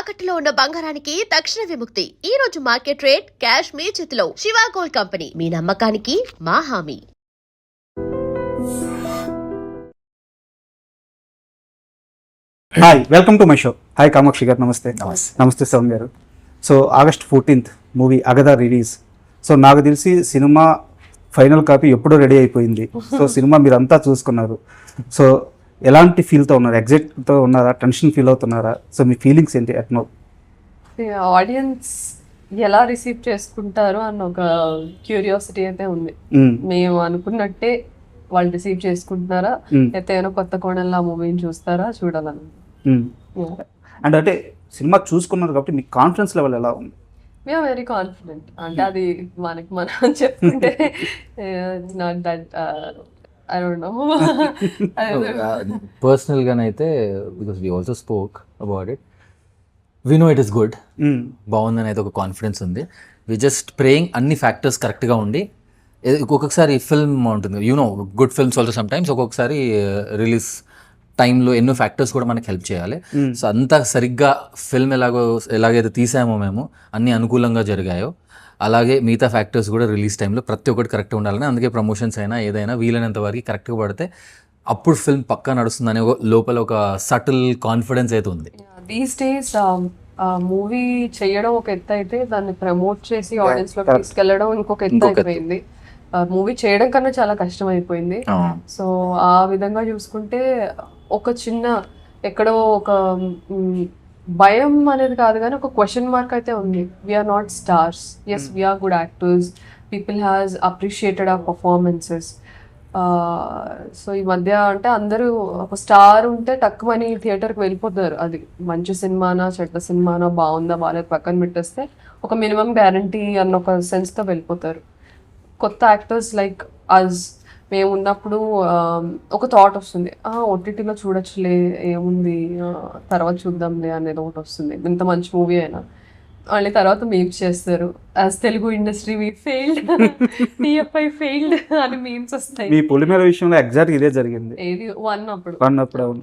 తాకట్టులో ఉన్న బంగారానికి తక్షణ విముక్తి. ఈ రోజు మార్కెట్ రేట్ క్యాష్ మీ చేతిలో. శివ గోల్డ్ కంపెనీ, మీ నమ్మకానికి మా హామీ. Hi, welcome to my show. Hi Kamakshi గారు, నమస్తే. నమస్తే శ్రవణ్ గారు. సో August 14th మూవీ అగదా రిలీజ్. సో నాకు తెలిసి సినిమా ఫైనల్ కాపీ ఎప్పుడో రెడీ అయిపోయింది. సో సినిమా మీరంతా చూసుకున్నారు. సో ఎలాంటి ఫీల్తో ఉన్నారు? ఎగ్జైట్తో ఉన్నారా? టెన్షన్ ఫీల్ అవుతున్నారా? సో మీ ఫీలింగ్స్ ఏంటి అట్ నౌ? ఆడియన్స్ ఎలా రిసీవ్ చేసుకుంటారు అన్న ఒక క్యూరియాసిటీ అయితే ఉంది. మేము అనుకున్నట్టే వాళ్ళు రిసీవ్ చేసుకుంటున్నారా, అయితే ఏమైనా కొత్త కోణంలో మూవీని చూస్తారా చూడాలని. అండ్ అంటే సినిమా చూసుకున్నారు కాబట్టి మీ కాన్ఫిడెన్స్ లెవెల్ ఎలా ఉంది? We are very confident. అంటే అది మనకి మనం చెప్పుకుంటే not that I don't know. పర్సనల్గానైతే because we also spoke about it, we know it is good, బాగుందని అయితే ఒక కాన్ఫిడెన్స్ ఉంది. వి జస్ట్ ప్రేయింగ్ అన్ని ఫ్యాక్టర్స్ కరెక్ట్గా ఉండి. ఒక్కొక్కసారి ఫిల్మ్ ఉంటుంది, you know good films also sometimes ఒక్కొక్కసారి రిలీజ్ టైంలో ఎన్నో ఫ్యాక్టర్స్ కూడా మనకి హెల్ప్ చేయాలి. సో అంతా సరిగ్గా ఫిల్మ్ ఎలాగైతే తీసామో మేము అన్ని అనుకూలంగా జరిగాయో అలాగే మిగతా ఫ్యాక్టర్స్ కూడా రిలీజ్ టైంలో ప్రతి ఒక్కటి కరెక్ట్గా ఉండాలని, అందుకే ప్రమోషన్స్ అయినా ఏదైనా వీలైనంత వరకు కరెక్ట్గా పడితే అప్పుడు ఫిల్మ్ పక్కా నడుస్తుంది అనే లోపల ఒక సటిల్ కాన్ఫిడెన్స్ అయితే ఉంది. దీస్ డేస్ మూవీ చేయడం ఒక ఎత్తు అయితే దాన్ని ప్రమోట్ చేసి ఆడియన్స్ లోకి తీసుకెళ్లడం ఇంకొక ఎత్తు అయిపోయింది. మూవీ చేయడం కన్నా చాలా కష్టం అయిపోయింది. సో ఆ విధంగా చూసుకుంటే ఒక చిన్న ఎక్కడో ఒక భయం అనేది కాదు కానీ ఒక క్వశ్చన్ మార్క్ అయితే ఉంది. We are not stars, yes we are good actors, people has appreciated our performances. So ఈ మధ్య అంటే అందరూ ఒక స్టార్ ఉంటే తక్కువని థియేటర్కి వెళ్ళిపోతారు. అది మంచి సినిమానా చెడ్డ సినిమానా, బాగుందా బాగాలేదు పక్కన పెట్టేస్తే ఒక మినిమం గ్యారంటీ అన్న ఒక సెన్స్తో వెళ్ళిపోతారు. కొత్త యాక్టర్స్ లైక్ అజ్ మేము ఉన్నప్పుడు ఒక థాట్ వస్తుంది, ఓటీటీలో చూడొచ్చులే ఏముంది తర్వాత చూద్దాంలే అనేది ఒకటి వస్తుంది. ఇంత మంచి మూవీ అయినా మళ్ళీ తర్వాత మీమ్స్ చేస్తారు, as Telugu industry we failed, TFI failed అని మీమ్స్ వస్తాయి. మీ పొలిమేర విషయంలో ఎగ్జాక్ట్ ఇదే జరిగింది. ఏది వన్ అప్పుడు అవును.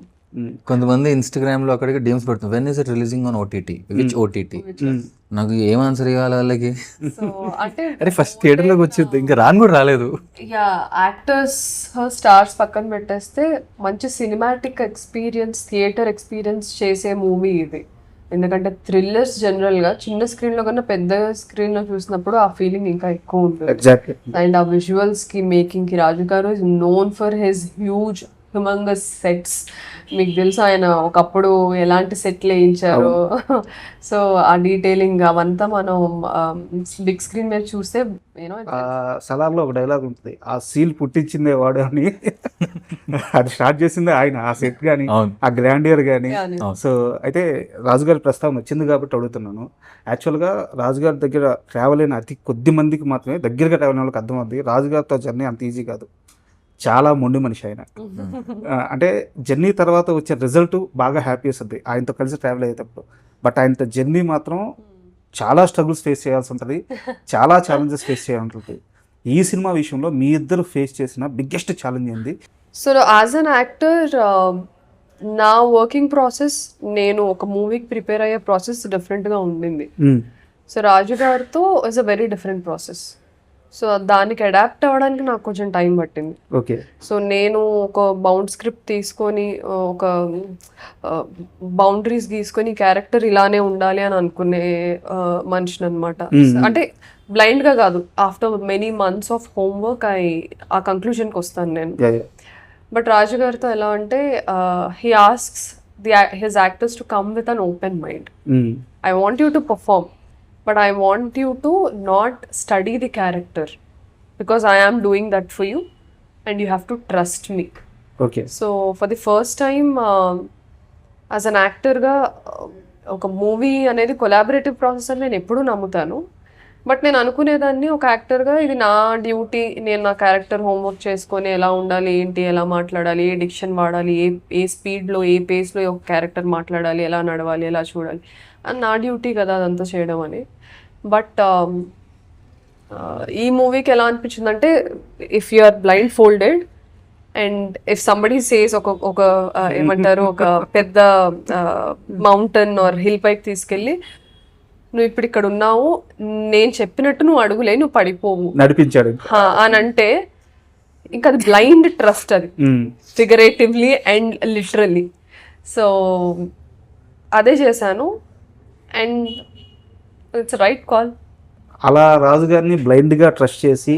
కొంతమంది ఇన్స్టాగ్రామ్లో అక్కడికి డీమ్స్ పెడుతుంది, when is it releasing on OTT, which OTT. నాకు ఏం ఆన్సర్ ఇవ్వాలి వాళ్ళకి? అంటే అరే ఫస్ట్ థియేటర్లోకి వచ్చింది, ఇంకా రాను కూడా రాలేదు. యాక్టర్స్ స్టార్స్ పక్కన పెట్టేస్తే మంచి సినిమాటిక్ ఎక్స్పీరియన్స్, థియేటర్ ఎక్స్పీరియన్స్ చేసే మూవీ ఇది. ఎందుకంటే థ్రిల్లర్స్ జనరల్గా చిన్న స్క్రీన్లో కన్నా పెద్ద స్క్రీన్లో చూసినప్పుడు ఆ ఫీలింగ్ ఇంకా ఎక్కువ ఉంటుంది. అండ్ ఆ విజువల్స్కి మేకింగ్కి రాజు గారు is known for his huge humongous sets. మీకు తెలుసు ఆయన ఒకప్పుడు ఎలాంటి సెట్లు వేయించారు. సో ఆ డీటెయిలింగ్ అవంతా మనం బిగ్ స్క్రీన్ మీద చూస్తే సలార్లో ఒక డైలాగ్ ఉంటుంది, ఆ సీల్ పుట్టించిందే వాడు అని. అది స్టార్ట్ చేసిందే ఆయన, ఆ సెట్ కానీ ఆ గ్రాండియర్ కానీ. సో అయితే రాజుగారి ప్రస్తావన వచ్చింది కాబట్టి అడుగుతున్నాను. యాక్చువల్గా రాజుగారి దగ్గర ట్రావెల్ అయిన అతి కొద్ది మందికి మాత్రమే, దగ్గరగా ట్రావెల్ అయిన వాళ్ళకి అర్థమవుతుంది రాజుగారితో జర్నీ అంత ఈజీ కాదు. చాలా మొండి మనిషి ఆయన. అంటే జర్నీ తర్వాత వచ్చే రిజల్ట్ బాగా హ్యాపీ వస్తుంది ఆయనతో కలిసి ట్రావెల్ అయ్యేటప్పుడు. బట్ ఆయనతో జర్నీ మాత్రం చాలా స్ట్రగుల్స్ ఫేస్ చేయాల్సి ఉంటుంది, చాలా ఛాలెంజెస్ ఫేస్ చేయాల్సి ఉంటుంది. ఈ సినిమా విషయంలో మీ ఇద్దరు ఫేస్ చేసిన బిగ్గెస్ట్ ఛాలెంజ్ ఏంది? సో యాజ్ అన్ యాక్టర్ నా వర్కింగ్ ప్రాసెస్, నేను ఒక మూవీకి ప్రిపేర్ అయ్యే ప్రాసెస్ డిఫరెంట్గా ఉండింది. సో రాజు గారితో is a very different process. So దానికి అడాప్ట్ అవ్వడానికి నాకు కొంచెం టైం పట్టింది. ఓకే. సో నేను ఒక బౌండ్ స్క్రిప్ట్ తీసుకొని ఒక బౌండరీస్ గీసుకొని క్యారెక్టర్ ఇలానే ఉండాలి అని అనుకునే మనిషిని అనమాట. అంటే బ్లైండ్గా కాదు, after many months of homework ఆ కంక్లూజన్కి వస్తాను నేను. బట్ రాజు గారితో ఎలా అంటే he asks his actors to come with an open mind. I want you to perform, but I want you to not study the character because I am doing that for you and you have to trust me. Okay. So for the first time as an actor ga oka movie anedi collaborative process అని నేను ఎప్పుడూ నమ్ముతాను. But నేను అనుకునేదాన్ని ఒక యాక్టర్గా ఇది నా డ్యూటీ, నేను నా క్యారెక్టర్ హోంవర్క్ చేసుకొని ఎలా ఉండాలి, ఏంటి, ఎలా మాట్లాడాలి, ఏ డిక్షన్ వాడాలి, ఏ స్పీడ్లో ఏ పేస్లో ఒక క్యారెక్టర్ మాట్లాడాలి, ఎలా నడవాలి, ఎలా చూడాలి అని నా డ్యూటీ కదా అదంతా చేయడం అని. బట్ ఈ మూవీకి ఎలా అనిపించిందంటే if you are blindfolded and if somebody says ఒక ఏమంటారు ఒక పెద్ద మౌంటైన్ ఆర్ హిల్ పైకి తీసుకెళ్ళి నువ్వు ఇప్పుడు ఇక్కడ ఉన్నావు, నేను చెప్పినట్టు నువ్వు అడుగులే, నువ్వు పడిపోవు నడిపించాడు. అని అంటే ఇంకా అది బ్లైండ్ ట్రస్ట్, అది ఫిగరేటివ్లీ అండ్ లిటరల్లీ. సో అదే చేశాను అండ్ ఇట్స్ రైట్ కాల్. అలా రాజు గారిని బ్లైండ్గా ట్రస్ట్ చేసి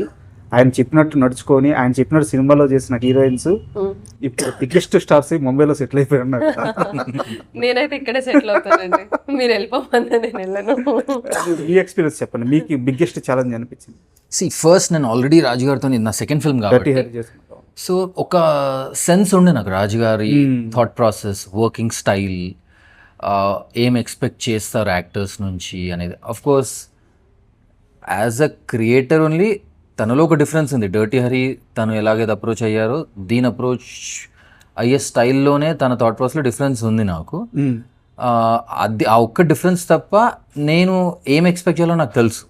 ఆయన చెప్పినట్టు నడుచుకొని ఆయన చెప్పినట్టు సినిమాలో చేసిన హీరోయిన్స్ ఇప్పుడు బిగ్గెస్ట్ స్టార్స్ ముంబైలో సెటిల్ అయిపోయి ఉన్నారు. నేనైతే ఇక్కడే సెటిల్ అవుతానండి, మీరు వెళ్ళిపోమన్నా నేను వెళ్ళను. మీ ఎక్స్పీరియన్స్ చెప్పండి, మీకు బిగ్గెస్ట్ ఛాలెంజ్ అనిపించింది? ఫస్ట్ నేను ఆల్రెడీ రాజు గారితో నా సెకండ్ ఫిల్మ్ కాబట్టి సో ఒక సెన్స్ ఉండే నాకు రాజుగారి థాట్ ప్రాసెస్, వర్కింగ్ స్టైల్, ఏం ఎక్స్పెక్ట్ చేస్తారు యాక్టర్స్ నుంచి అనేది. Of course as a creator only తనలో ఒక డిఫరెన్స్ ఉంది. డర్టీ హరి తను ఎలాగైతే అప్రోచ్ అయ్యారో దీని అప్రోచ్ అయ్యే స్టైల్లోనే తన థాట్ ప్రాసెస్లో డిఫరెన్స్ ఉంది నాకు. అది ఆ ఒక్క డిఫరెన్స్ తప్ప నేను ఏం ఎక్స్పెక్ట్ చేయాలో నాకు తెలుసు.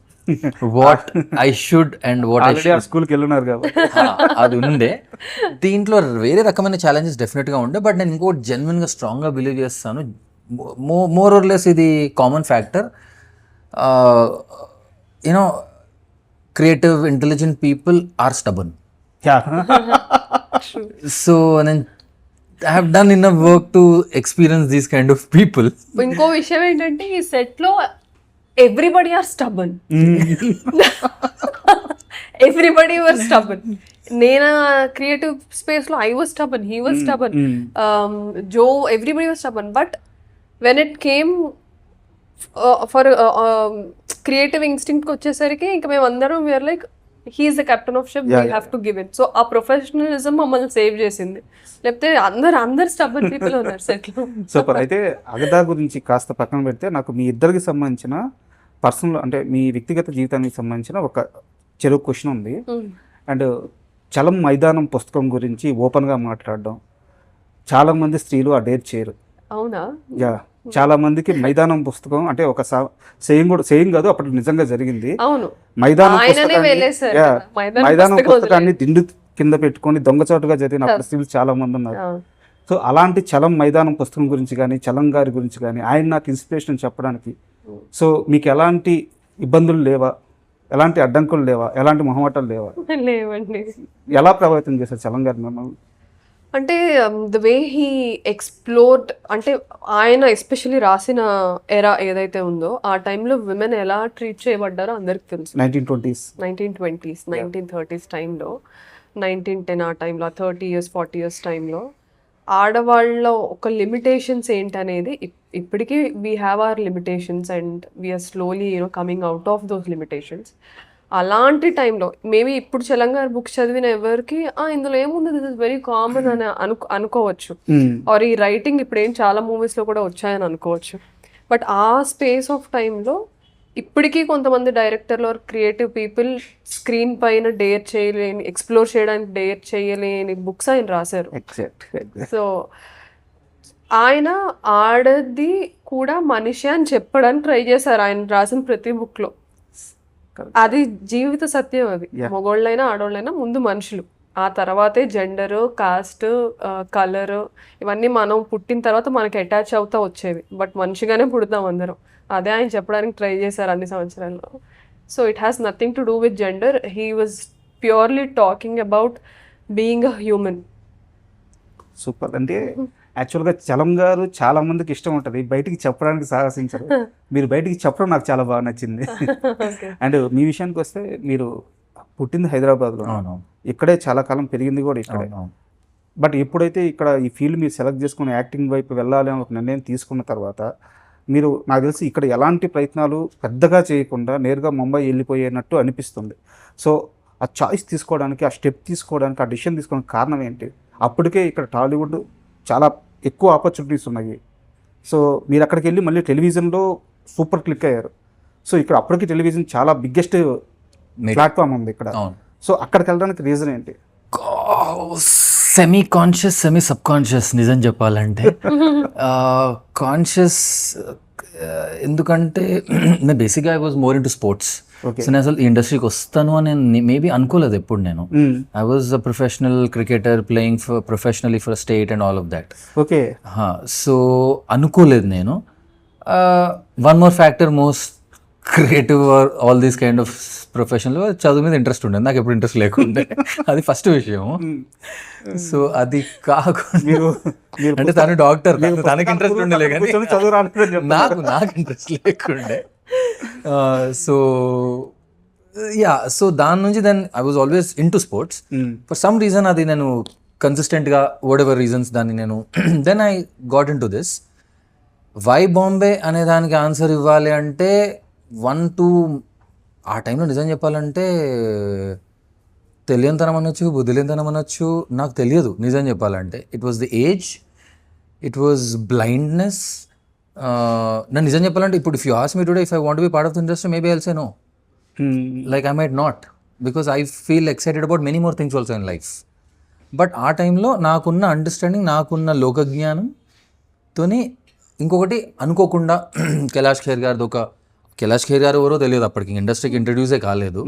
What I should and what I should స్కూల్కి వెళ్ళున్నారు కాబట్టి అది ఉండే. దీంట్లో వేరే రకమైన ఛాలెంజెస్ డెఫినెట్గా ఉండే. బట్ నేను ఇంకోటి జెన్యున్గా స్ట్రాంగ్గా బిలీవ్ చేస్తాను, మోర్ ఆర్ లెస్ ఇది common factor. You know creative, intelligent people are stubborn. So then I have done enough work to experience these kind of people. ఇంకో విషయం ఏంటంటే ఈ సెట్ లో everybody are stubborn, everybody were stubborn. నేను creative space లో I was stubborn, he was stubborn, జో everybody was stubborn. But when it came for creative ఇన్స్టింక్ట్కి వచ్చేసరికి ఇంకా మేము అందరం we are like he is the captain of ship, we have to give it. So ఆ professionalism మమ్మల్ని save చేసింది, లేకపోతే అందరు స్టబన్ పీపుల్ ఉన్నారు సెట్లో. సూపర్. అయితే అగదా గురించి కాస్త పక్కన పెడితే నాకు మీ ఇద్దరికి సంబంధించిన పర్సనల్ అంటే మీ వ్యక్తిగత జీవితానికి సంబంధించిన ఒక చెరువు క్వశ్చన్ ఉంది. అండ్ చలం మైదానం పుస్తకం గురించి ఓపెన్గా మాట్లాడడం చాలా మంది స్త్రీలు ఆ డేర్ చేయరు. అవునా? యా, చాలా మందికి మైదానం పుస్తకం అంటే ఒక సేయింగ్ కాదు, అప్పుడు నిజంగా జరిగింది. అవును, మైదానం పుస్తకాన్ని దిండు కింద పెట్టుకొని దొంగచాటుగా జరిగిన అప్పుడు స్త్రీలు చాలా మంది ఉన్నారు. సో అలాంటి చలం మైదానం పుస్తకం గురించి కానీ చలం గారి గురించి కానీ ఆయన నాకు ఇన్స్పిరేషన్ చెప్పడానికి సో మీకు ఎలాంటి ఇబ్బందులు లేవా, ఎలాంటి అడ్డంకులు లేవా, ఎలాంటి మొహమాటాలు లేవా? లేవండి. ఎలా ప్రభావితం చేశారు చలం గారు మిమ్మల్ని? అంటే ద వే హీ ఎక్స్ప్లోర్డ్, అంటే ఆయన ఎస్పెషల్లీ రాసిన ఎరా ఏదైతే ఉందో ఆ టైంలో విమెన్ ఎలా ట్రీట్ చేయబడ్డారో అందరికి తెలుసు. 1920s 1930s టైంలో, 1910 ఆ టైంలో, 30 years 40 years టైంలో ఆడవాళ్ళ ఒక లిమిటేషన్స్ ఏంటనేది ఇప్పటికీ we have our limitations and we are slowly coming out of those limitations. అలాంటి టైంలో మేబీ ఇప్పుడు తెలంగాణ బుక్స్ చదివిన ఎవరికి ఇందులో ఏముంది, దిస్ ఇస్ వెరీ కామన్ అని అనుకోవచ్చు. ఆర్ ఈ రైటింగ్ ఇప్పుడు ఏం చాలా మూవీస్లో కూడా వచ్చాయని అనుకోవచ్చు. బట్ ఆ స్పేస్ ఆఫ్ టైంలో ఇప్పటికీ కొంతమంది డైరెక్టర్లు క్రియేటివ్ పీపుల్ స్క్రీన్ పైన డేర్ చేయలేని, ఎక్స్ప్లోర్ చేయడానికి డేర్ చేయలేని బుక్స్ ఆయన రాశారు. సో ఆయన ఆడది కూడా మనిషి అని చెప్పడానికి ట్రై చేశారు ఆయన రాసిన ప్రతి బుక్లో. అది జీవిత సత్యం. అది మగోళ్ళైనా ఆడోళ్ళైనా ముందు మనుషులు, ఆ తర్వాతే జెండరు, కాస్ట్, కలర్ ఇవన్నీ మనం పుట్టిన తర్వాత మనకి అటాచ్ అవుతా వచ్చేవి. బట్ మనిషిగానే పుడతాం అందరం. అదే ఆయన చెప్పడానికి ట్రై చేశారు అన్ని సంవత్సరాల్లో. So it has nothing to do with gender. He was purely talking about being a human. Super. అంటే యాక్చువల్గా చలం గారు చాలా మందికి ఇష్టం ఉంటుంది, బయటికి చెప్పడానికి సాహసించరు. మీరు బయటికి చెప్పడం నాకు చాలా బాగా నచ్చింది. అండ్ మీ విషయానికి వస్తే మీరు పుట్టింది హైదరాబాద్లో, ఇక్కడే చాలా కాలం పెరిగింది కూడా ఇక్కడే. బట్ ఎప్పుడైతే ఇక్కడ ఈ ఫీల్డ్ మీరు సెలెక్ట్ చేసుకుని యాక్టింగ్ వైపు వెళ్ళాలి అని ఒక నిర్ణయం తీసుకున్న తర్వాత మీరు నాకు తెలిసి ఇక్కడ ఎలాంటి ప్రయత్నాలు పెద్దగా చేయకుండా నేరుగా ముంబై వెళ్ళిపోయేనట్టు అనిపిస్తుంది. సో ఆ చాయిస్ తీసుకోవడానికి, ఆ స్టెప్ తీసుకోవడానికి, ఆ డిసిషన్ తీసుకోవడానికి కారణం ఏంటి? అప్పటికే ఇక్కడ టాలీవుడ్ చాలా ఎక్కువ ఆపర్చునిటీస్ ఉన్నాయి. సో మీరు అక్కడికి వెళ్ళి మళ్ళీ టెలివిజన్లో సూపర్ క్లిక్ అయ్యారు. సో ఇక్కడ అప్పటికి టెలివిజన్ చాలా బిగ్గెస్ట్ ప్లాట్ఫామ్ ఉంది ఇక్కడ. సో అక్కడికి వెళ్ళడానికి రీజన్ ఏంటి? Semi conscious, semi sub conscious. నిజం చెప్పాలంటే కాన్షియస్ ఎందుకంటే నేను బేసిక్గా I was more in to sports. Okay. So నేను అసలు ఈ ఇండస్ట్రీకి వస్తాను అని మేబీ అనుకోలేదు ఎప్పుడు నేను. I was a professional cricketer playing for professionally for state and all of that. Okay. So అనుకోలేదు నేను. One more factor, most creative are all these kind of ప్రొఫెషన్లో చదువు మీద ఇంట్రెస్ట్ ఉండేది, నాకు ఎప్పుడు ఇంట్రెస్ట్ లేకుండే. అది ఫస్ట్ విషయం. సో అది కాకుండా మీరు అంటే తను డాక్టర్, తనకి ఇంట్రెస్ట్ ఉండలే కానీ చదువు రాలేదు నాకు ఇంట్రెస్ట్ లేకుండే. సో యా, సో దాని నుంచి then I was always into sports. For some reason అది నేను కన్సిస్టెంట్గా వాట్ ఎవర్ రీజన్స్ దాన్ని నేను then I got into this. Why Bombay అనే దానికి ఆన్సర్ ఇవ్వాలి అంటే 1-2 ఆ టైంలో నిజం చెప్పాలంటే తెలియనితనం అనొచ్చు, బుద్ధిలేనితనం అనొచ్చు, నాకు తెలియదు నిజం చెప్పాలంటే. It was the age, it was blindness. నేను నిజం చెప్పాలంటే ఇప్పుడు if you ask me today if I want be part of the industry maybe I'll say no. Like I might not, because I feel excited about many more things also in life. But ఆ టైంలో నాకున్న understanding, నాకున్న లోకజ్ఞానంతోని ఇంకొకటి అనుకోకుండా కైలాష్ ఖేర్ గారు ఎవరో తెలియదు అప్పటికి, ఇండస్ట్రీకి ఇంట్రడ్యూసే కాలేదు.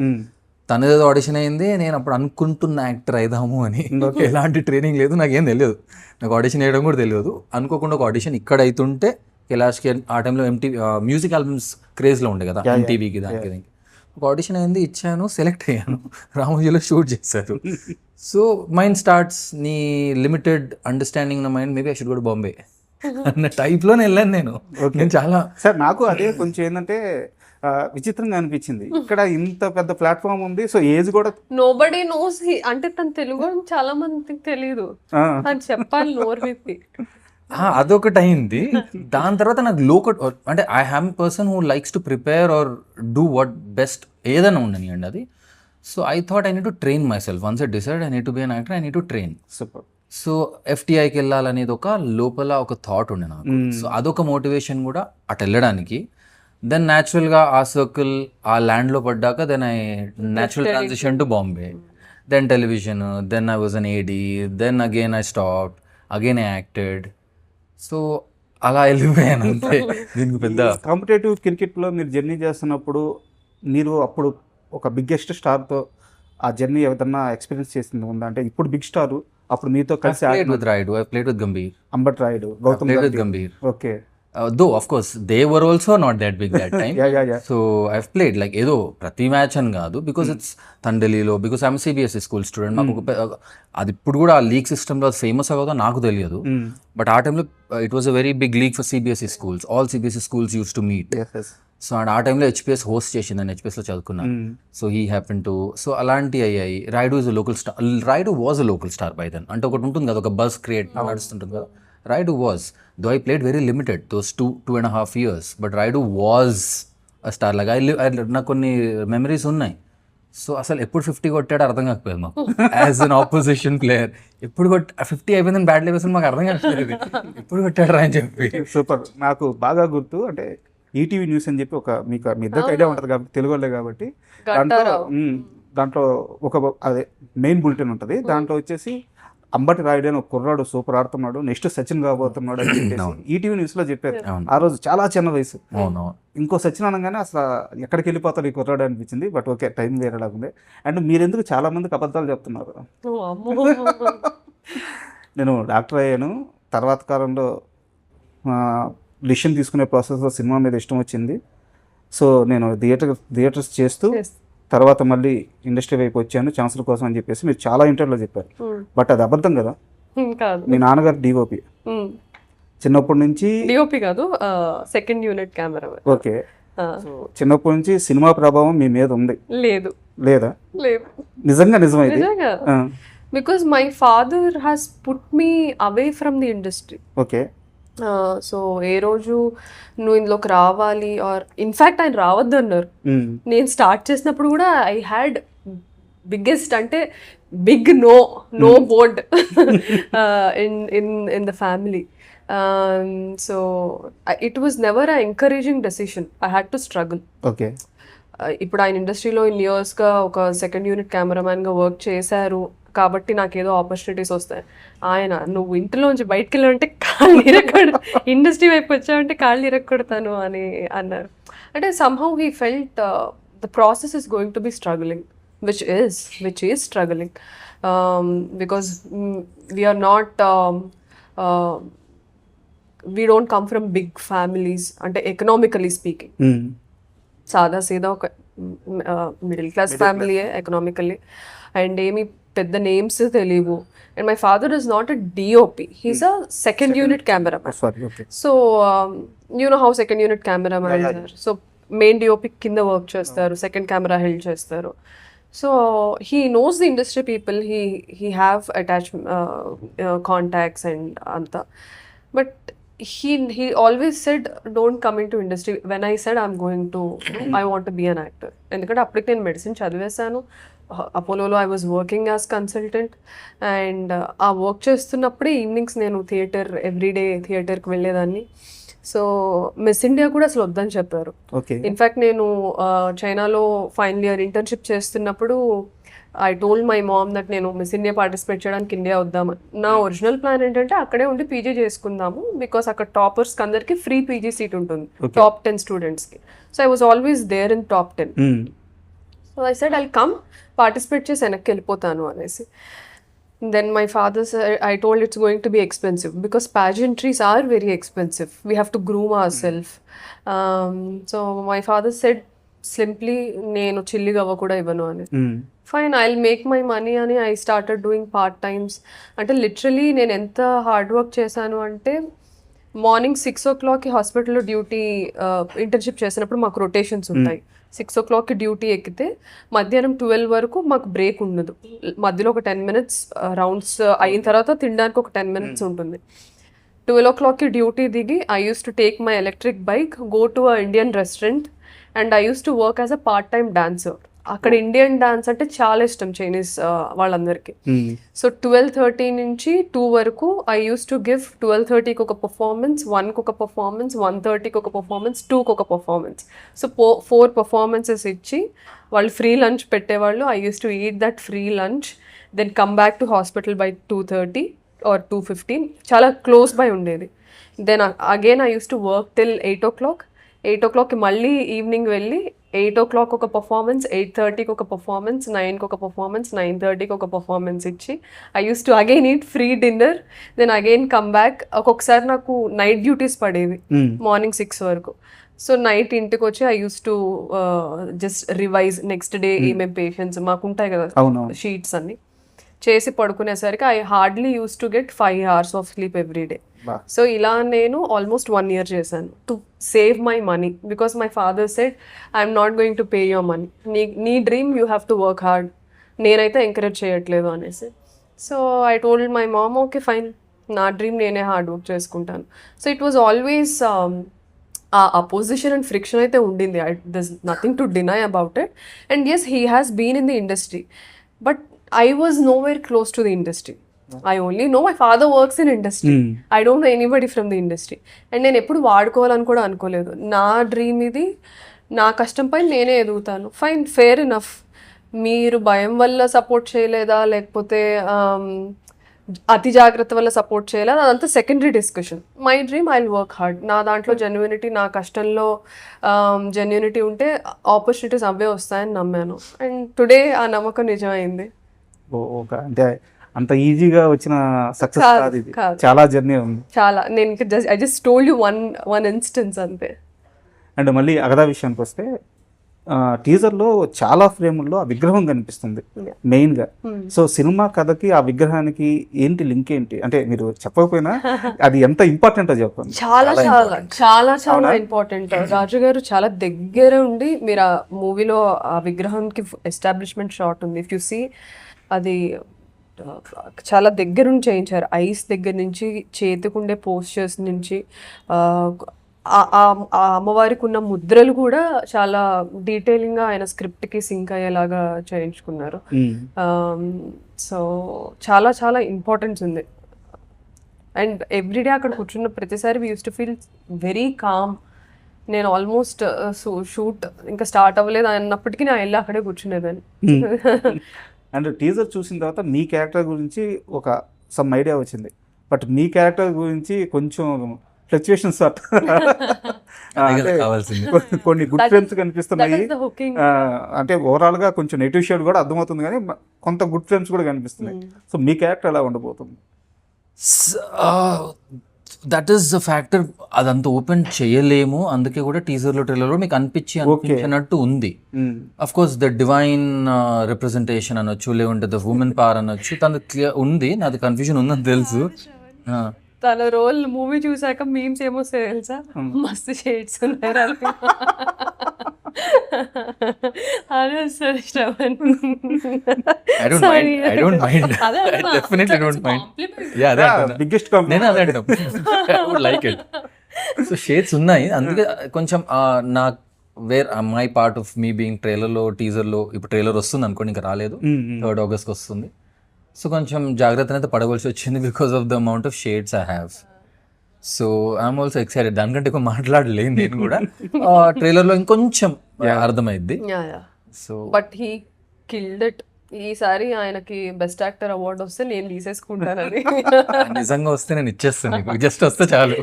తనదేదో ఆడిషన్ అయింది, నేను అప్పుడు అనుకుంటున్న యాక్టర్ అయిదాము అని. ఎలాంటి ట్రైనింగ్ లేదు, నాకేం తెలియదు, నాకు ఆడిషన్ వేయడం కూడా తెలియదు. అనుకోకుండా ఒక ఆడిషన్ ఇక్కడ అవుతుంటే కైలాష్ ఖేర్ ఆ టైంలో MTV మ్యూజిక్ ఆల్బమ్స్ క్రేజ్లో ఉండే కదా, MTVకి దానికి ఒక ఆడిషన్ అయింది, ఇచ్చాను, సెలెక్ట్ అయ్యాను, రామోజీలో షూట్ చేశారు. సో మైండ్ స్టార్ట్స్, నీ లిమిటెడ్ అండర్స్టాండింగ్ నా mind maybe I should go to Bombay అన్న టైప్లో వెళ్ళాను నేను. చాలా సార్ నాకు అదే కొంచెం ఏంటంటే విచిత్రంగా అనిపించింది, ఇక్కడ ఇంత పెద్ద ప్లాట్ఫామ్ ఉంది, సో ఏజ్ కూడా నోబడీ నోస్. అంటే తను తెలుగు చాలా మందికి తెలియదు, తను చెప్పాలి నోరు విప్పి. అదొకటి అయింది. దాని తర్వాత నాకు అంటే I am person who likes to prepare or do what best ఏదైనా ఉండని అండి అది. So I thought I need to train myself. Once I decide I need to be an actor, I need to train. Super. So FTIకి వెళ్ళాలనేది ఒక లోపల ఒక thought ఉండే నాకు. సో అదొక మోటివేషన్ కూడా అటు వెళ్ళడానికి. దెన్ న్యాచురల్గా ఆ సర్కిల్, ఆ ల్యాండ్లో పడ్డాక then I natural transition to Bombay. Then television, then I was on AD, then again I stopped, again I acted. So అలా వెళ్ళిపోయాను అంతే. దీనికి పెద్ద కాంపిటేటివ్ క్రికెట్లో మీరు జర్నీ చేస్తున్నప్పుడు మీరు అప్పుడు ఒక బిగ్గెస్ట్ స్టార్తో ఆ జర్నీ ఏదన్నా ఎక్స్పీరియన్స్ చేసింది ఉందా? అంటే ఇప్పుడు బిగ్ స్టార్, అప్పుడు మీతో కలిసి Rayudu, I played with Gambhir, Ambati Rayudu, Gautam Gambhir. Okay. Though of course they were also not that big that time. yeah. So I've played like ఏదో ప్రతి మ్యాచ్ అని కాదు, బికాస్ ఇట్స్ తండలిలో, because I'm CBSE school student. మాకు అది ఇప్పుడు కూడా ఆ లీగ్ సిస్టంలో అది ఫేమస్ అవ్వదో నాకు తెలియదు. బట్ ఆ టైంలో it was a very big league for CBSE schools. All CBSE schools used to meet. So and ఆ టైంలో HPS హోస్ట్ చేసింది, నేను HPSలో చదువుకున్నాను. So he happen to, so అలాంటివి అయ్యాయి. Rayudu is a local star. Rayudu was a local star by then. అంటే ఒకటి ఉంటుంది కదా, ఒక బస్ క్రియేట్ నడుస్తుంటుంది కదా. Raidu was, though I played very limited those 2.5 years, but Raidu was a star. Like నాకు కొన్ని మెమరీస్ ఉన్నాయి. సో అసలు ఎప్పుడు 50 కొట్టాడో అర్థం కాకపోయేది మాకు యాజ్ అన్ ఆపోజిషన్ ప్లేయర్. ఎప్పుడు 50 అయిపోయిందని బ్యాట్ లేవేసి మాకు అర్థం కాకపోయేది, ఎప్పుడు కొట్టాడు రా అని చెప్పి. సూపర్. నాకు బాగా గుర్తు, అంటే ఈటీవీ న్యూస్ అని చెప్పి ఒక మీ ఇద్దరికి ఐడియా ఉంటుంది కాబట్టి, తెలుగు వాళ్ళే కాబట్టి, దాంట్లో ఒక అదే మెయిన్ బులెటిన్ ఉంటుంది. దాంట్లో వచ్చేసి అంబటి రాయుడు అని ఒక కుర్రాడు సూపర్ ఆడుతున్నాడు, నెక్స్ట్ సచిన్ కాబోతున్నాడు అని చెప్పేసి ఈటీవీ న్యూస్ లో చెప్పారు. ఆ రోజు చాలా చిన్న వయసు. ఇంకో సచిన్ అనగానే అసలు ఎక్కడికి వెళ్ళిపోతాడు ఈ కుర్రాడు అనిపించింది. బట్ ఓకే, టైం వేరేలాగుంది. అండ్ మీరెందుకు చాలా మందికి అబద్ధాలు చెప్తున్నారు? నేను డాక్టర్ అయ్యాను, తర్వాత కాలంలో డిసిషన్ తీసుకునే ప్రాసెస్లో సినిమా మీద ఇష్టం వచ్చింది. సో నేను థియేటర్స్ చేస్తూ తర్వాత మళ్ళీ ఇండస్ట్రీ వైపు వచ్చాను ఛాన్సుల కోసం అని చెప్పేసి మీరు చాలా ఇంటర్వ్యూలో చెప్పారు. బట్ అది అబద్ధం కదా. మీ నాన్నగారు DOP, చిన్నప్పటి నుంచి DOP కాదు, సెకండ్ యూనిట్ కెమెరా. ఓకే. చిన్నప్పటి నుంచి సినిమా ప్రభావం మీ మీద ఉంది? లేదా? నిజంగా నిజమైంది. Because my father has put me away from the industry. Okay. So ఏ రోజు నువ్వు ఇందులోకి రావాలి ఆర్ ఇన్ఫ్యాక్ట్ ఆయన రావద్దు అన్నారు. నేను స్టార్ట్ చేసినప్పుడు కూడా ఐ హ్యాడ్ బిగ్గెస్ట్ అంటే big no board in the family. So it was never a encouraging decision. I had to struggle. Okay. ఇప్పుడు ఆయన ఇండస్ట్రీలో ఇన్ ఇయర్స్గా ఒక సెకండ్ యూనిట్ కెమెరామ్యాన్గా వర్క్ చేశారు. కాబట్టి నాకు ఏదో ఆపర్చునిటీస్ వస్తాయి. ఆయన నువ్వు ఇంటిలోంచి బయటకు వెళ్ళాలంటే కాళ్ళు ఇరగొడు, ఇండస్ట్రీ వైపు వచ్చావంటే కాళ్ళు ఇరగొడతాను అని అన్నారు. అంటే somehow he felt the process is going to be struggling, which is struggling, because we are not we don't come from big families, అంటే economically speaking. సాదా సీదా ఒక మిడిల్ క్లాస్ ఫ్యామిలీయే ఎకనామికల్లీ, అండ్ ఏమి పెద్ద నేమ్స్ తెలియవు. And my father is not a DOP, he's a second unit cameraman. So you know how second unit cameraman are. So main DOP కింద work చేస్తారు, second camera held చేస్తారు. So he knows the industry people, he have attach contacts and అంతా. But he always said don't come into industry when I said I'm going to I want to be an actor. ఎందుకంటే అప్పటికి నేను medicine చదివేశాను, అపోలోలో I was working as consultant. And ఆ work చేస్తున్నప్పుడే evenings నేను everyday థియేటర్కి వెళ్ళేదాన్ని. సో మిస్ ఇండియా కూడా అసలు వద్దని చెప్పారు. ఇన్ఫ్యాక్ట్ నేను చైనాలో ఫైనల్ ఇయర్ ఇంటర్న్షిప్ చేస్తున్నప్పుడు I told my ma'am that నేను మిస్ ఇండియా పార్టిసిపేట్ చేయడానికి ఇండియా వద్దామని. నా ఒరిజినల్ ప్లాన్ ఏంటంటే అక్కడే ఉండి పీజీ చేసుకుందాము, బికాస్ అక్కడ టాపర్స్కి అందరికీ ఫ్రీ పీజీ సీట్ ఉంటుంది టాప్ 10 స్టూడెంట్స్కి. So I was always there in top 10. So I said I'll come participate చేసి వెనక్కి వెళ్ళిపోతాను అనేసి. Then my father said, I told it's going to be expensive because pageantries are very expensive. We have to groom ourselves. So my father said simply, నేను చిల్లిగా అవ్వ కూడా ఇవ్వను అని. Fine, I will make my money అని I started doing part times. అంటే literally నేను ఎంత hard work చేశాను అంటే, మార్నింగ్ 6 o'clockకి హాస్పిటల్లో డ్యూటీ ఇంటర్న్షిప్ చేసినప్పుడు మాకు రొటేషన్స్ ఉంటాయి. 6 o'clockకి డ్యూటీ ఎక్కితే మధ్యాహ్నం 12 వరకు మాకు బ్రేక్ ఉండదు. మధ్యలో ఒక 10 minutes రౌండ్స్ అయిన తర్వాత తినడానికి ఒక 10 minutes ఉంటుంది. 12 o'clockకి డ్యూటీ దిగి I use to take my electric bike, go to a Indian restaurant, and I use to work as a part time dancer. అక్కడ ఇండియన్ డాన్స్ అంటే చాలా ఇష్టం చైనీస్ వాళ్ళందరికీ. సో 12:30 నుంచి 2 వరకు ఐ యూస్ టు గివ్ 12:30కి ఒక performance, 1కి ఒక పర్ఫార్మెన్స్, 1:30కి ఒక పర్ఫార్మెన్స్, 2కి ఒక పర్ఫార్మెన్స్. సో 4 performances ఇచ్చి వాళ్ళు ఫ్రీ లంచ్ పెట్టేవాళ్ళు. I use to eat that free lunch, then come back to hospital by 2:30 or 2:15. చాలా క్లోజ్ బై ఉండేది. Then again I use to work till 8 o'clock. 8 o'clockకి మళ్ళీ ఈవినింగ్ వెళ్ళి 8 o'clock ఒక performance, 8:30కి ఒక పర్ఫార్మెన్స్, 9కి ఒక పర్ఫార్మెన్స్, 9:30కి ఒక పర్ఫార్మెన్స్ ఇచ్చి I use to again eat free dinner, then again come back. ఒక్కొక్కసారి నాకు నైట్ డ్యూటీస్ పడేవి మార్నింగ్ 6 వరకు. సో నైట్ ఇంటికి వచ్చి I use to just revise next day ఏమేమి పేషెంట్స్ మాకు ఉంటాయి కదా షీట్స్ అన్ని చేసి పడుకునేసరికి I hardly use to get 5 hours of sleep every day. So ఇలా నేను ఆల్మోస్ట్ 1 year చేశాను to save my money, because my father said I'm not going to pay your money, నీ dream you have to work hard, నేనైతే encourage చేయట్లేదు అనేసి. So I told my mom okay fine, నా dream నేనే hard work చేసుకుంటాను. So it was always ఆ opposition and friction అయితే ఉండింది. There's nothing to deny about it. And yes, he has been in the industry, but I was nowhere close to the industry. I only know my father works in industry. I don't know anybody from the industry. And నేను ఎప్పుడు వాడుకోవాలని కూడా అనుకోలేదు. నా dream ఇది, నా కష్టంపై నేనే ఎదుగుతాను. Fine, fair enough. మీరు భయం వల్ల సపోర్ట్ చేయలేదా, లేకపోతే అతి జాగ్రత్త వల్ల సపోర్ట్ చేయలేదు, అదంతా secondary discussion. My dream I will work hard. నా దాంట్లో జెన్యూనిటీ, నా కష్టంలో జెన్యూనిటీ ఉంటే ఆపర్చునిటీస్ అవే వస్తాయని నమ్మాను. అండ్ టుడే ఆ నమ్మకం నిజమైంది. అంటే అంత ఈజీగా వచ్చిన సక్సెస్ కాదు ఇది, చాలా జర్నీ ఉంది. చాలా, నేను I just told you one instance అంతే. అండ్ మళ్ళీ అగదా విషయానికి వస్తే, టీజర్లో చాలా ఫ్రేముల్లో ఆ విగ్రహం కనిపిస్తుంది మెయిన్గా. సో సినిమా కథకి ఆ విగ్రహానికి ఏంటి లింక్ ఏంటి అంటే మీరు చెప్పకపోయినా అది ఎంత ఇంపార్టెంట్ చెప్పండి. చాలా చాలా చాలా చాలా ఇంపార్టెంట్. రాజు గారు చాలా దగ్గర ఉండి, మీరు ఆ మూవీలో ఆ విగ్రహానికి ఎస్టాబ్లిష్మెంట్ షాట్ ఉంది, ఇఫ్ యు సీ, అది చాలా దగ్గరుండి చేయించారు. ఐస్ దగ్గర నుంచి, చేతికుండే పోస్చర్స్ నుంచి, ఆ అమ్మవారికి ఉన్న ముద్రలు కూడా చాలా డీటెయిలింగ్గా ఆయన స్క్రిప్ట్కి సింక్ అయ్యేలాగా చేయించుకున్నారు. సో చాలా చాలా ఇంపార్టెన్స్ ఉంది. అండ్ ఎవ్రీడే అక్కడ కూర్చున్న ప్రతిసారి we use to feel very calm. నేను ఆల్మోస్ట్ షూట్ ఇంకా స్టార్ట్ అవ్వలేదు అన్నప్పటికీ నేను వెళ్ళి అక్కడే కూర్చునేదాన్ని. అండ్ టీజర్ చూసిన తర్వాత మీ క్యారెక్టర్ గురించి ఒక సమ్ ఐడియా వచ్చింది, బట్ మీ క్యారెక్టర్ గురించి కొంచెం ఫ్లక్చుయేషన్స్ కొన్ని గుడ్ ఫ్రేమ్స్ కనిపిస్తున్నాయి. అంటే ఓవరాల్ గా కొంచెం నెగిటివ్ షేడ్ కూడా అర్థమవుతుంది, కానీ కొంత గుడ్ ఫ్రేమ్స్ కూడా కనిపిస్తున్నాయి. సో మీ క్యారెక్టర్ ఎలా ఉండబోతుంది? దట్ ఈస్ ద ఫ్యాక్టర్, అదంతా ఓపెన్ చేయలేము, అందుకే కూడా టీజర్లో ట్రైలర్లో మీకు అనిపించినట్టు ఉంది. Of course the divine representation అనొచ్చు, లేకుంటే ద ఉమెన్ పవర్ అనొచ్చు, తనది క్లియర్ ఉంది, నాది కన్ఫ్యూజన్ ఉందని తెలుసు. తన రోల్ మూవీ చూసాక మీమ్స్ ఏమో తెలుసా, మస్తు షేడ్స్ ఉన్నాయి అదే sir Shravan. Like it. So shades ఉన్నాయి, అందుకే కొంచెం నా my part of me being ట్రైలర్లో టీజర్లో, ఇప్పుడు ట్రైలర్ వస్తుంది అనుకోండి, ఇంకా రాలేదు, 3rd August వస్తుంది. సో కొంచెం జాగ్రత్త అయితే పడవలసి వచ్చింది because of the amount of shades I have. So I'm also excited. దానికంటే ఎక్కువ మాట్లాడలేదు నేను కూడా. ట్రైలర్లో ఇంకొంచెం అర్థమైద్ది. So but he killed it. ఈసారి ఆయనకి బెస్ట్ యాక్టర్ అవార్డు వస్తే నేను తీసేసుకుంటానని. నిజంగా వస్తే నేను ఇచ్చేస్తాను నీకు, జస్ట్ వస్తే చాలు.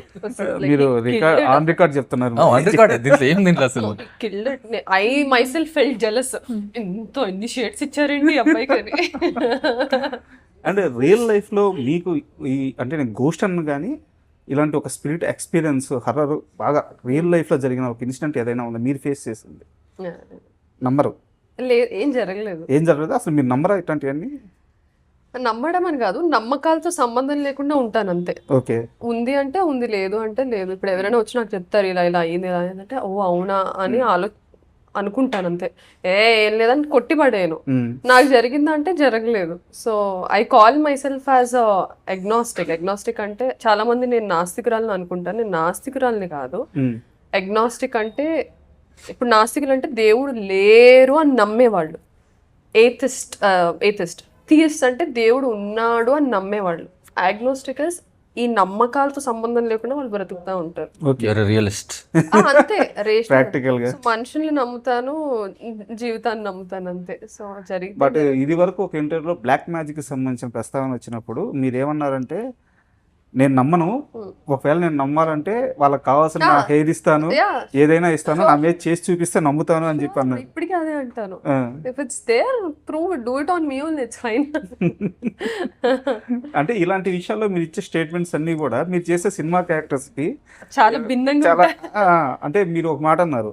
మీరు ఆన్ రికార్డ్ చెప్తున్నారు. ఆన్ రికార్డ్, దీంట్లో ఏం దీంట్లో అసలు killed it. I my self felt jealous, ఎన్ని షేడ్స్ ఇచ్చారండి అబ్బాయికి. అండ్ రియల్ లైఫ్ లో మీకు ఈ అంటే నేను గోస్ట్ అన్న కానీ ఇలాంటి ఒక స్పిరిట్ ఎక్స్పీరియన్స్ హర్రర్ బాగా రియల్ లైఫ్ లో జరిగిన ఒక ఇన్సిడెంట్ ఏదైనా ఉందా మీరు ఫేస్ చేసింది? నంబరు ఏం జరగలేదు. ఏం జరగలేదు అసలు? మీరు నమ్మరా ఇట్లాంటివన్నీ? నమ్మడం అని కాదు, నమ్మకాలతో సంబంధం లేకుండా ఉంటాను అంతే. ఓకే, ఉంది అంటే ఉంది, లేదు అంటే లేదు. ఇప్పుడు ఎవరైనా వచ్చి నాకు చెప్తారు ఇలా ఇలా అయింది, ఇలా అయిందంటే ఓ అవునా అని అనుకుంటాను అంతే. ఏం లేదని కొట్టిపడేను. నాకు జరిగిందంటే జరగలేదు. So I call my self as agnostic. Agnostic అంటే చాలా మంది నేను నాస్తికురాలని అనుకుంటాను. నేను నాస్తికురాలని కాదు. అగ్నాస్టిక్ అంటే ఇప్పుడు నాస్తికులు అంటే దేవుడు లేరు అని నమ్మేవాళ్ళు. ఏథిస్ట్. థియిస్ట్ అంటే దేవుడు ఉన్నాడు అని నమ్మేవాళ్ళు. అగ్నోస్టిక్ ఈ నమ్మకాలతో సంబంధం లేకుండా వాళ్ళు బ్రతుకుతా ఉంటారు. రియలిస్ట్ అంతే. ప్రాక్టికల్ గా మనుషుల్ని నమ్ముతాను, జీవితాన్ని నమ్ముతాను అంతే. సో జరిగింది. బట్ ఇది వరకు ఒక ఇంటర్వ్యూలో బ్లాక్ మ్యాజిక్ కి సంబంధించిన ప్రస్తావన వచ్చినప్పుడు మీరేమన్నారంటే, నేను నమ్మను, ఒకవేళ నేను నమ్మాలంటే వాళ్ళకి కావాల్సిన హెయిర్ ఇస్తాను, ఏదైనా ఇస్తాను, నా మీద చేసి చూపిస్తే నమ్ముతాను అని చెప్పి అన్నారు. ఇప్పటికీ అదే అంటాను. If it's there, prove it, do it on me only, it's fine. అంటే ఇలాంటి విషయాల్లో మీరు ఇచ్చే స్టేట్మెంట్స్ అన్ని కూడా మీరు చేసే సినిమా క్యారెక్టర్స్ కి చాలా భిన్నంగా చాలా అంటే మీరు ఒక మాట అన్నారు,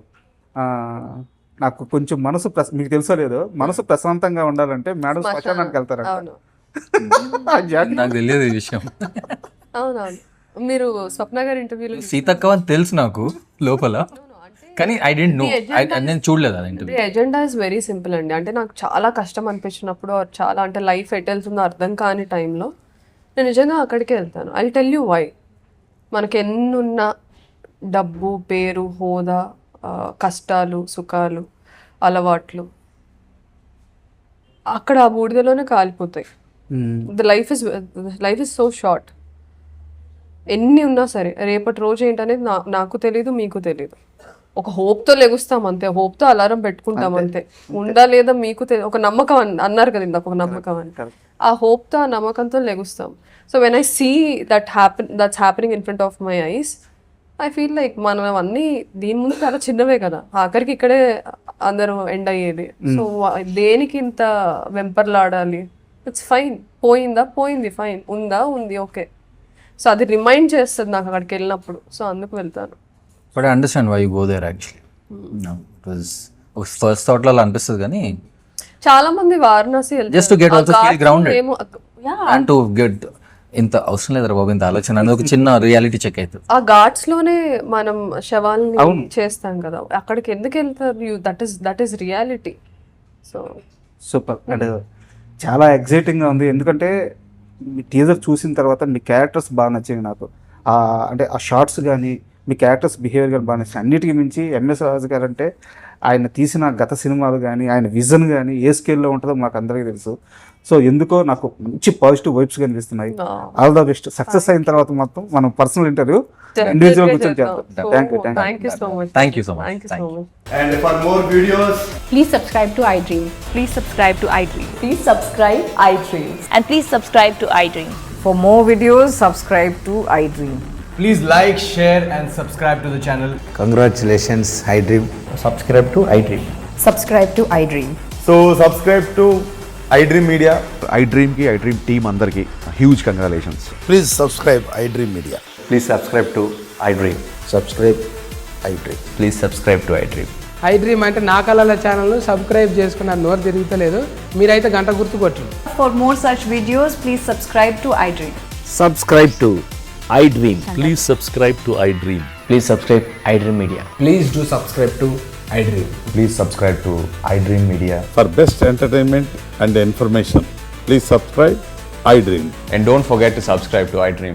నాకు కొంచెం మనసు మీకు తెలుసో లేదో, మనసు ప్రశాంతంగా ఉండాలంటే మేడం శ్మశానానికి వెళ్తారంట. నాకు తెలియదు ఈ విషయం. అవునవును. మీరు స్వప్న గారి ఇంటర్వ్యూలో సీతక్క అని తెలుసు నాకు లోపల, కానీ ఐ డోంట్ నో, నేను చూడలేదు అది interview. Agenda is very simple అండి. అంటే నాకు చాలా కష్టం అనిపించినప్పుడు, చాలా అంటే లైఫ్ ఎట్ వెళ్తుందో అర్థం కాని టైంలో నేను నిజంగా అక్కడికే వెళ్తాను. I tell you why. మనకి ఎన్నున్న డబ్బు, పేరు, హోదా, కష్టాలు, సుఖాలు, అలవాట్లు అక్కడ ఆ బూడిదలోనే కాలిపోతాయి. The life is so short. ఎన్ని ఉన్నా సరే రేపటి రోజు ఏంటనేది నాకు తెలీదు, మీకు తెలీదు. ఒక హోప్తో లెగుస్తాం అంతే, హోప్తో అలారం పెట్టుకుంటాం అంతే. ఉందా లేదా మీకు తెలియదు. ఒక నమ్మకం అన్నారు కదా ఇందాక, ఒక నమ్మకం అని. ఆ హోప్తో, ఆ నమ్మకంతో లెగుస్తాం. So when I see that's happening in front of my eyes, I feel like మనం అన్నీ దీని ముందు చాలా చిన్నవే కదా, ఆఖరికి ఇక్కడే అందరూ ఎండ్ అయ్యేది. సో దేనికి ఇంత వెంపర్లాడాలి? It's fine. పోయింది, ఫైన్. ఉంది, ఓకే. సో అది రిమైండ్ చేస్తుంది నాకు అక్కడికి వెళ్ళినప్పుడు. సో అందుకు వెళ్తాను. But I understand why you go there actually. It was first thought లో అనిపిస్తుంది, కానీ చాలా మంది వారణాసి వెళ్తారు just to get also feel grounded and to get. ఇంత అవసరం లేదురా బాబు ఇంత ఆలోచన, అది ఒక చిన్న రియాలిటీ చెక్ అవుతుంది. ఆ ఘాట్స్ లోనే మనం శవాలని చేస్తాం కదా, అక్కడికి ఎందుకు వెళ్తారు? That is reality. So super. అంటే చాలా ఎగ్జైటింగ్గా ఉంది, ఎందుకంటే మీ టీజర్ చూసిన తర్వాత మీ క్యారెక్టర్స్ బాగా నచ్చాయి నాకు. అంటే ఆ షార్ట్స్ కానీ మీ క్యారెక్టర్స్ బిహేవియర్ కానీ బాగా నచ్చాయి. అన్నిటికీ మించి ఎంఎస్ రాజు గారు అంటే ఆయన తీసిన గత సినిమాలు కానీ ఆయన విజన్ కానీ ఏ స్కేల్లో ఉంటుందో మాకు అందరికీ తెలుసు. సో ఎందుకో నాకు మంచి పాజిటివ్ వైబ్స్ కనిపిస్తున్నాయి. All the best. సక్సెస్ అయిన తర్వాత మొత్తం మనం పర్సనల్ ఇంటర్వ్యూ ఇండివిజువల్ కూర్చొని చేద్దాం. Thank you so much. Thank you so much. Thank you so much. And for more videos, Please subscribe to iDream. Please subscribe to iDream. Please subscribe iDream. And please subscribe to iDream. For more videos, subscribe to iDream. please like, share, and subscribe to the channel. Congratulations, iDream. Subscribe to iDream. Subscribe to iDream. So subscribe to iDream Media. iDream ki iDream team andarki huge congratulations. Please subscribe iDream Media. Please subscribe to iDream. Subscribe iDream. Please subscribe to iDream. iDream అంటే నా కళల channel subscribe చేసుకున్న నోరు తిరుగుతలేదు, మీరైతే గంట గుర్తు కొట్టండి. For more such videos, please subscribe to iDream. Subscribe to iDream. Please subscribe to iDream. Please subscribe iDream Media. Please do subscribe to iDream. Please subscribe to iDream Media. For best entertainment and information, please subscribe iDream. And don't forget to subscribe to iDream.